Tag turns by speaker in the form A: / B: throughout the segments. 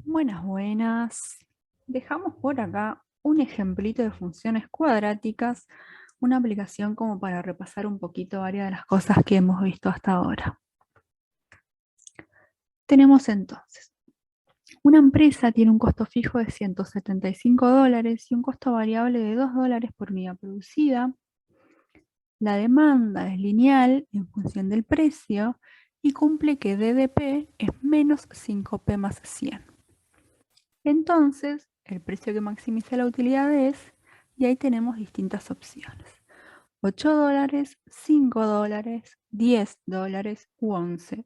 A: Buenas, buenas. Dejamos por acá un ejemplito de funciones cuadráticas, una aplicación como para repasar un poquito varias de las cosas que hemos visto hasta ahora. Tenemos entonces, una empresa tiene un costo fijo de $175 y un costo variable de $2 por unidad producida. La demanda es lineal en función del precio y cumple que DDP es menos 5P más 100. Entonces, el precio que maximiza la utilidad es, y ahí tenemos distintas opciones. $8, $5, $10 u $11.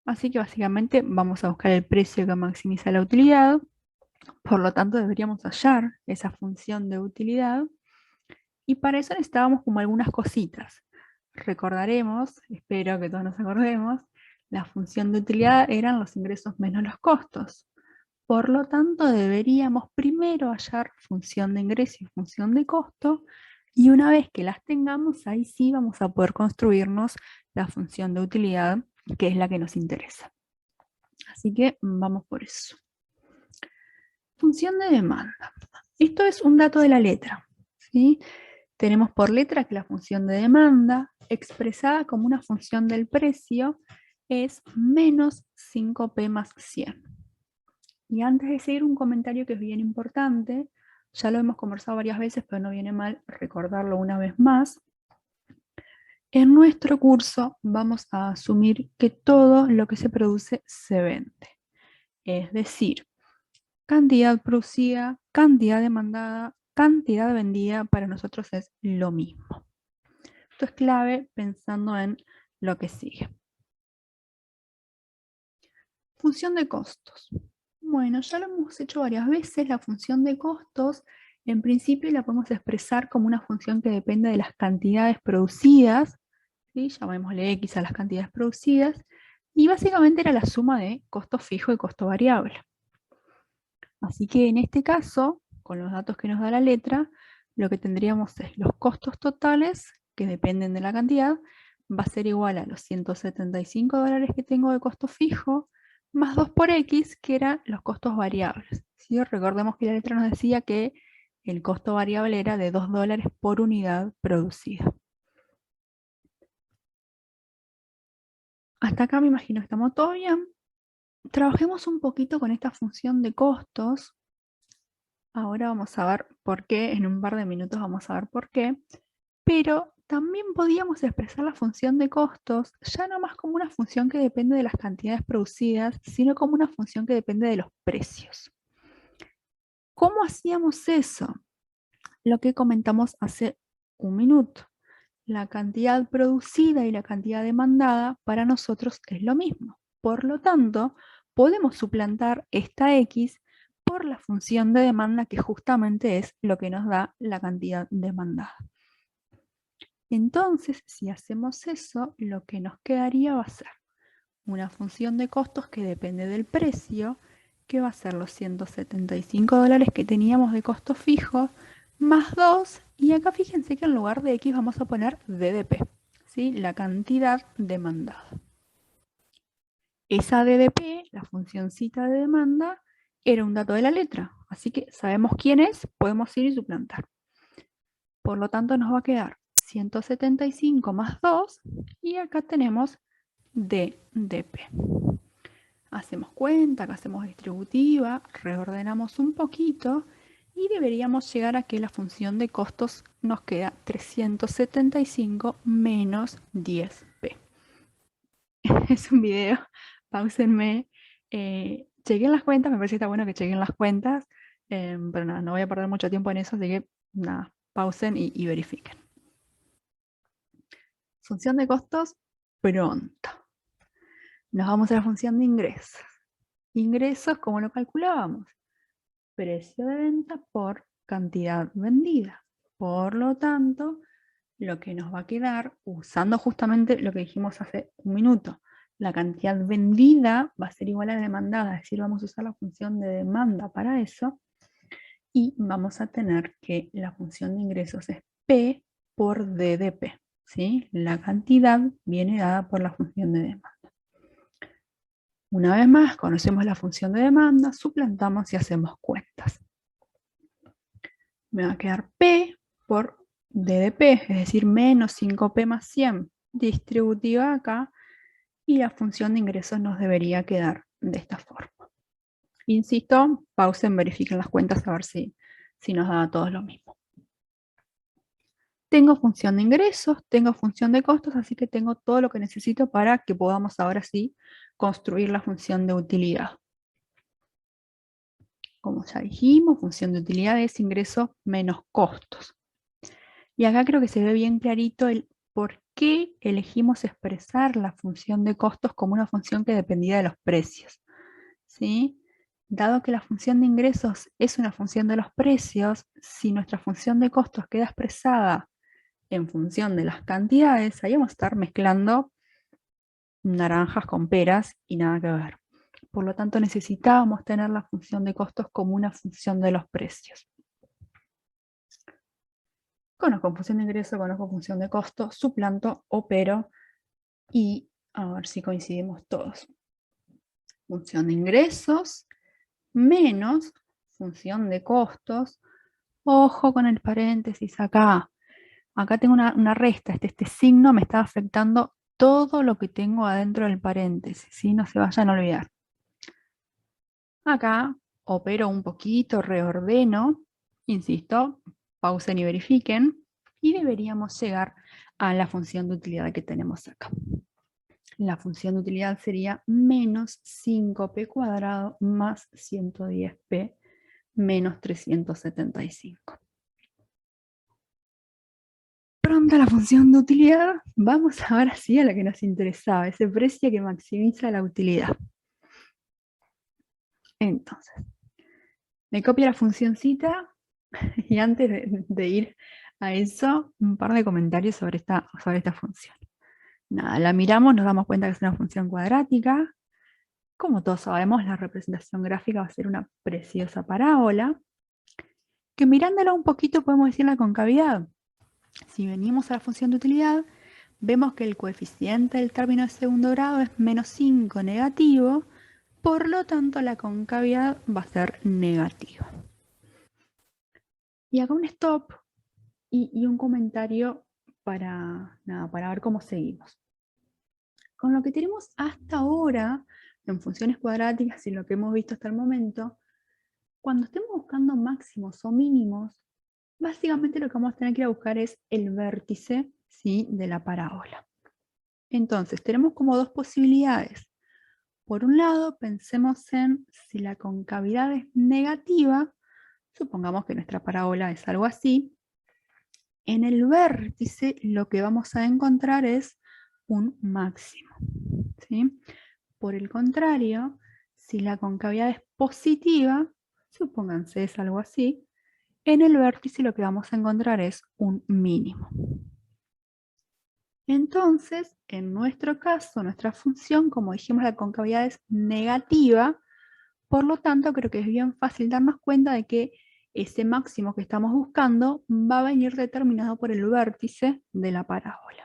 A: Así que básicamente vamos a buscar el precio que maximiza la utilidad. Por lo tanto, deberíamos hallar esa función de utilidad. Y para eso necesitábamos como algunas cositas. Recordaremos, espero que todos nos acordemos, la función de utilidad eran los ingresos menos los costos. Por lo tanto, deberíamos primero hallar función de ingreso y función de costo, y una vez que las tengamos, ahí sí vamos a poder construirnos la función de utilidad, que es la que nos interesa. Así que vamos por eso. Función de demanda. Esto es un dato de la letra, ¿sí? Tenemos por letra que la función de demanda, expresada como una función del precio, es menos 5P más 100. Y antes de seguir, un comentario que es bien importante, ya lo hemos conversado varias veces, pero no viene mal recordarlo una vez más. En nuestro curso vamos a asumir que todo lo que se produce se vende. Es decir, cantidad producida, cantidad demandada, cantidad vendida, para nosotros es lo mismo. Esto es clave pensando en lo que sigue. Función de costos. Bueno, ya lo hemos hecho varias veces. La función de costos, en principio, la podemos expresar como una función que depende de las cantidades producidas, ¿sí? Llamémosle X a las cantidades producidas, y básicamente era la suma de costo fijo y costo variable. Así que en este caso, con los datos que nos da la letra, lo que tendríamos es los costos totales, que dependen de la cantidad, va a ser igual a los $175 que tengo de costo fijo, más 2 por X, que eran los costos variables. ¿Sí? Recordemos que la letra nos decía que el costo variable era de $2 por unidad producida. Hasta acá me imagino que estamos todo bien. Trabajemos un poquito con esta función de costos. Ahora vamos a ver por qué, en un par de minutos vamos a ver por qué. Pero también podíamos expresar la función de costos ya no más como una función que depende de las cantidades producidas, sino como una función que depende de los precios. ¿Cómo hacíamos eso? Lo que comentamos hace un minuto. La cantidad producida y la cantidad demandada para nosotros es lo mismo. Por lo tanto, podemos suplantar esta X por la función de demanda, que justamente es lo que nos da la cantidad demandada. Entonces, si hacemos eso, lo que nos quedaría va a ser una función de costos que depende del precio, que va a ser los $175 que teníamos de costo fijo, más 2, y acá fíjense que en lugar de X vamos a poner DDP, ¿sí? La cantidad demandada. Esa DDP, la funcióncita de demanda, era un dato de la letra, así que sabemos quién es, podemos ir y suplantar. Por lo tanto, nos va a quedar 175 más 2, y acá tenemos DDP. Hacemos cuenta, acá hacemos distributiva, reordenamos un poquito y deberíamos llegar a que la función de costos nos queda 375 menos 10P. Es un video, pausenme, chequen las cuentas, me parece que está bueno que chequen las cuentas, pero nada, no voy a perder mucho tiempo en eso, así que nada, pausen y verifiquen. Función de costos, pronto. Nos vamos a la función de ingresos. Ingresos, ¿cómo lo calculábamos? Precio de venta por cantidad vendida. Por lo tanto, lo que nos va a quedar, usando justamente lo que dijimos hace un minuto, la cantidad vendida va a ser igual a la demandada, es decir, vamos a usar la función de demanda para eso, y vamos a tener que la función de ingresos es P por DDP, ¿sí? La cantidad viene dada por la función de demanda. Una vez más, conocemos la función de demanda, suplantamos y hacemos cuentas. Me va a quedar P por D de P, es decir, menos 5P más 100 distributiva acá, y la función de ingresos nos debería quedar de esta forma. Insisto, pausen, verifiquen las cuentas a ver si nos da a todos lo mismo. Tengo función de ingresos, tengo función de costos, así que tengo todo lo que necesito para que podamos ahora sí construir la función de utilidad. Como ya dijimos, función de utilidad es ingresos menos costos. Y acá creo que se ve bien clarito el por qué elegimos expresar la función de costos como una función que dependía de los precios. ¿Sí? Dado que la función de ingresos es una función de los precios, si nuestra función de costos queda expresada en función de las cantidades, ahí vamos a estar mezclando naranjas con peras y nada que ver. Por lo tanto, necesitábamos tener la función de costos como una función de los precios. Conozco función de ingreso, conozco función de costo, suplanto, opero y a ver si coincidimos todos. Función de ingresos menos función de costos. Ojo con el paréntesis acá. Acá tengo una resta. Este signo me está afectando todo lo que tengo adentro del paréntesis. ¿Sí? No se vayan a olvidar. Acá opero un poquito, reordeno. Insisto, pausen y verifiquen. Y deberíamos llegar a la función de utilidad que tenemos acá. La función de utilidad sería menos 5p cuadrado más 110p menos 375. Pronta la función de utilidad, vamos ahora sí a la que nos interesaba, ese precio que maximiza la utilidad. Entonces, me copio la funcioncita y antes de ir a eso, un par de comentarios sobre esta función. Nada, la miramos, nos damos cuenta que es una función cuadrática. Como todos sabemos, la representación gráfica va a ser una preciosa parábola, que mirándola un poquito podemos decir la concavidad. Si venimos a la función de utilidad, vemos que el coeficiente del término de segundo grado es menos 5 negativo, por lo tanto la concavidad va a ser negativa. Y acá un stop y un comentario para ver cómo seguimos. Con lo que tenemos hasta ahora en funciones cuadráticas y lo que hemos visto hasta el momento, cuando estemos buscando máximos o mínimos, básicamente lo que vamos a tener que ir a buscar es el vértice, ¿sí?, de la parábola. Entonces, tenemos como dos posibilidades. Por un lado, pensemos en si la concavidad es negativa, supongamos que nuestra parábola es algo así, en el vértice lo que vamos a encontrar es un máximo, ¿sí? Por el contrario, si la concavidad es positiva, supónganse es algo así, en el vértice lo que vamos a encontrar es un mínimo. Entonces, en nuestro caso, nuestra función, como dijimos, la concavidad es negativa, por lo tanto, creo que es bien fácil darnos cuenta de que ese máximo que estamos buscando va a venir determinado por el vértice de la parábola.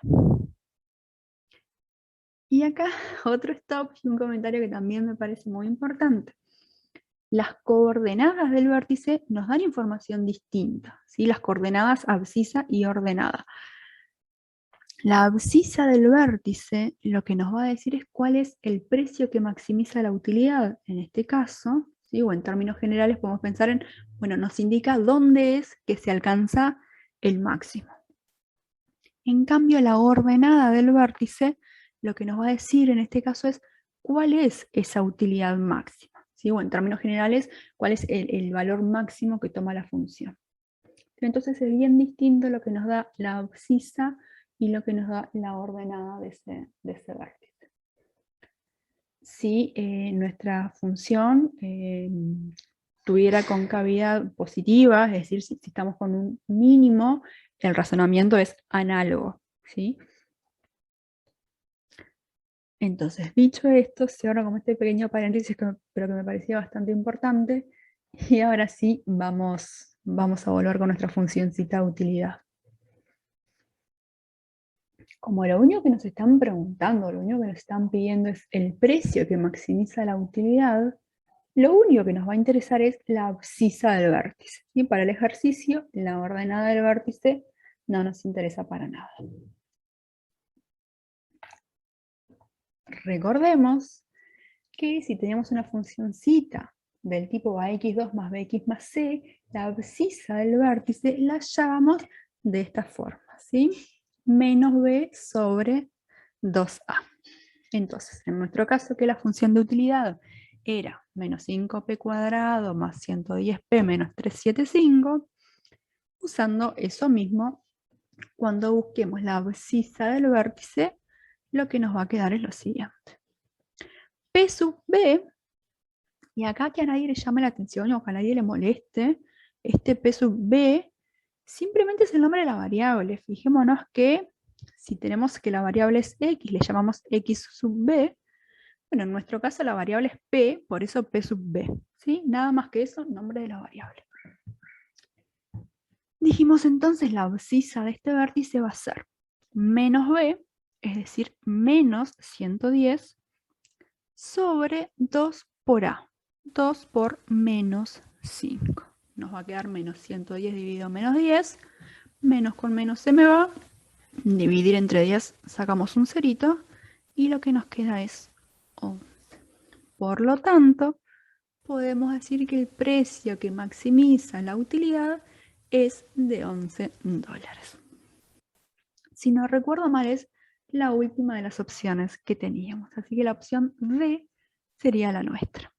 A: Y acá otro stop y un comentario que también me parece muy importante. Las coordenadas del vértice nos dan información distinta, ¿sí? Las coordenadas abscisa y ordenada. La abscisa del vértice lo que nos va a decir es cuál es el precio que maximiza la utilidad en este caso, ¿sí? O en términos generales podemos pensar en, bueno, nos indica dónde es que se alcanza el máximo. En cambio, la ordenada del vértice lo que nos va a decir en este caso es cuál es esa utilidad máxima, ¿sí? O en términos generales, cuál es el valor máximo que toma la función. Entonces es bien distinto lo que nos da la abscisa y lo que nos da la ordenada de ese vértice. Si nuestra función tuviera concavidad positiva, es decir, si estamos con un mínimo, el razonamiento es análogo, ¿sí? Entonces, dicho esto, cierro como este pequeño paréntesis, pero que me parecía bastante importante, y ahora sí vamos a volver con nuestra funcióncita de utilidad. Como lo único que nos están preguntando, lo único que nos están pidiendo es el precio que maximiza la utilidad, lo único que nos va a interesar es la abscisa del vértice. Y para el ejercicio, la ordenada del vértice no nos interesa para nada. Recordemos que si tenemos una funcioncita del tipo ax2 más bx más c, la abscisa del vértice la llamamos de esta forma, ¿sí? Menos b sobre 2a. Entonces, en nuestro caso, que la función de utilidad era menos 5p cuadrado más 110p menos 375, usando eso mismo, cuando busquemos la abscisa del vértice, lo que nos va a quedar es lo siguiente. P sub b, y acá que a nadie le llame la atención o que a nadie le moleste, este P sub b simplemente es el nombre de la variable. Fijémonos que si tenemos que la variable es x, le llamamos x sub b. Bueno, en nuestro caso la variable es p, por eso p sub b. ¿Sí? Nada más que eso, nombre de la variable. Dijimos entonces la abscisa de este vértice va a ser menos b, es decir, menos 110, sobre 2 por a. 2 por menos 5. Nos va a quedar menos 110 dividido menos 10. Menos con menos se me va. Dividir entre 10 sacamos un cerito. Y lo que nos queda es 11. Por lo tanto, podemos decir que el precio que maximiza la utilidad es de 11 dólares. Si no recuerdo mal, es la última de las opciones que teníamos. Así que la opción D sería la nuestra.